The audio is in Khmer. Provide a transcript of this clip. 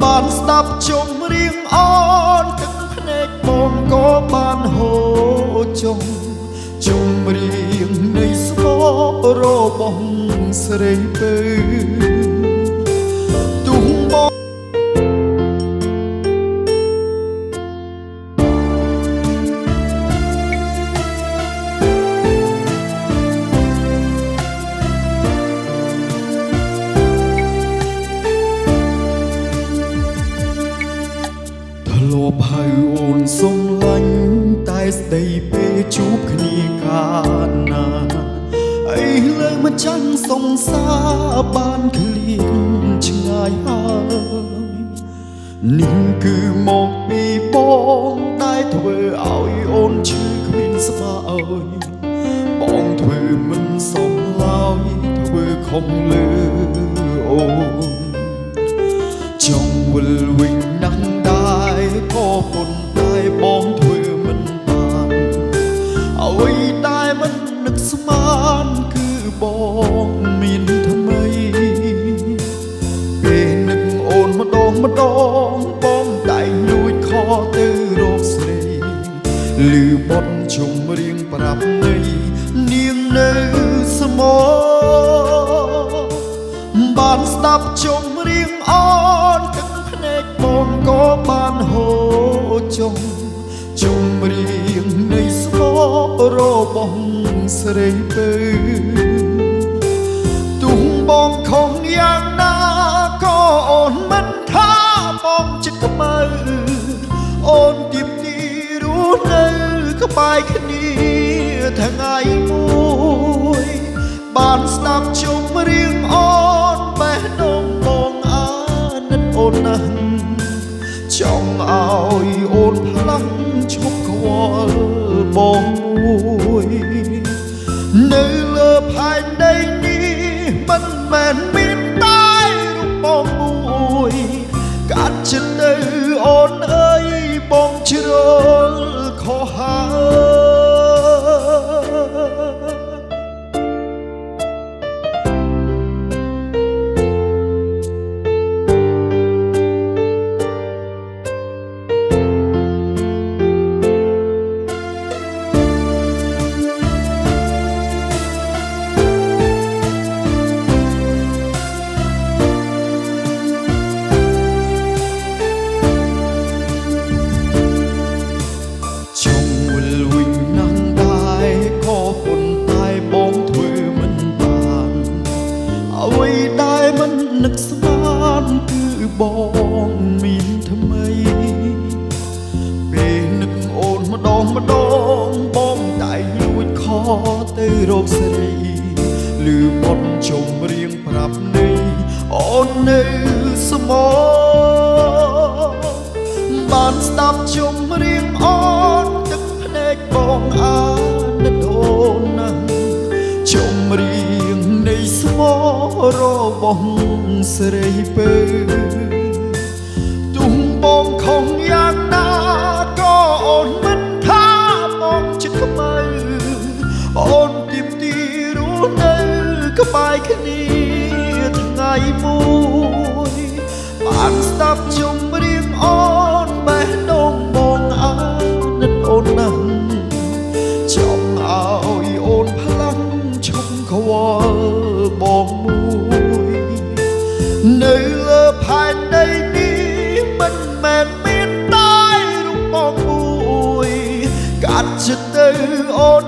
បានស្ដាប់ជុំរៀងអនទឹកភ្នែកបងក៏បានហូរចុងជុំរៀងនៃស្មោរបស់ស្រីពើទុំបងធ្លាប់ហៅអូនសុំលាញ់តែស្ដីពេលជួបគ្នាកាលណាអីលើមិនចាំងសងសាបានឃ្លៀងឆ្ងាយហើយនេះគឺមកពីបងដែលធ្វើឲ្យអូនឈឺគ្មានស្មាអើយបងធ្វើមិនសមឡើយធ្វើខំលើអូនចង់វិលវិញណាស់ដែរក៏ប៉ុន្តែបងធ្វើមិនបានអ្វីដែលមិននឹកស្មានគឺបងមានថ្មីពេលនឹកអូនម្ដងបងតែងលួចខទៅរកស្រីឮបទជុំរៀងប្រាប់នៃនាងនៅស្មោបានស្ដាប់ជុំរៀងអនទឹកភ្នែកបងក៏បានហូរចុងជុំរៀងនៃស្មោរបស់ស្រីពើទុំបងខំយ៉ាងណាក៏អូនមិនថាបងចិត្តខ្មៅអូនទៀបទីរស់នៅក្បែរគ្នាថ្ងៃមួយបានស្ដាប់ជុំរៀងអូនបេះដូងបងអាណិតអូនណាស់ចង់ឲ្យអូនផ្លាស់ឈប់ខ្វល់បងមួយនៅលើផែនដីនេះមិនមែនមានតែរូបបងមួយកាត់ចិត្តទៅអូនអើយបងជ្រុលខុសហើយនឹកស្មានគឺបងមានថ្មីពេលនឹកអូនម្ដងបងតែលួចខទៅរកស្រីឮបទជុំរៀងប្រាប់នៃអូននៅស្មោបានស្ដាប់ជុំរៀងអូនទឹកភ្នែកបងអាណិតអូនណាស់ជុំរៀងនៃស្មោរបស់ស្រីពើទុំបងខំយ៉ាងណាក៏អូនមិនថាបងចិត្តខ្មៅអូនទៀមទីរស់នៅក្បែរគ្នាថ្ងៃមួយបានស្ដាប់ជុំរៀងអូនបេះដូងបងអាណិតអូនណាស់ចង់ឲ្យអូនផ្លាំងឈប់ខ្វល់បងមួយនៅលើផែនដីនេះមិនមែនមានតែរូបបងមួយកាត់ចិត្តទៅអូន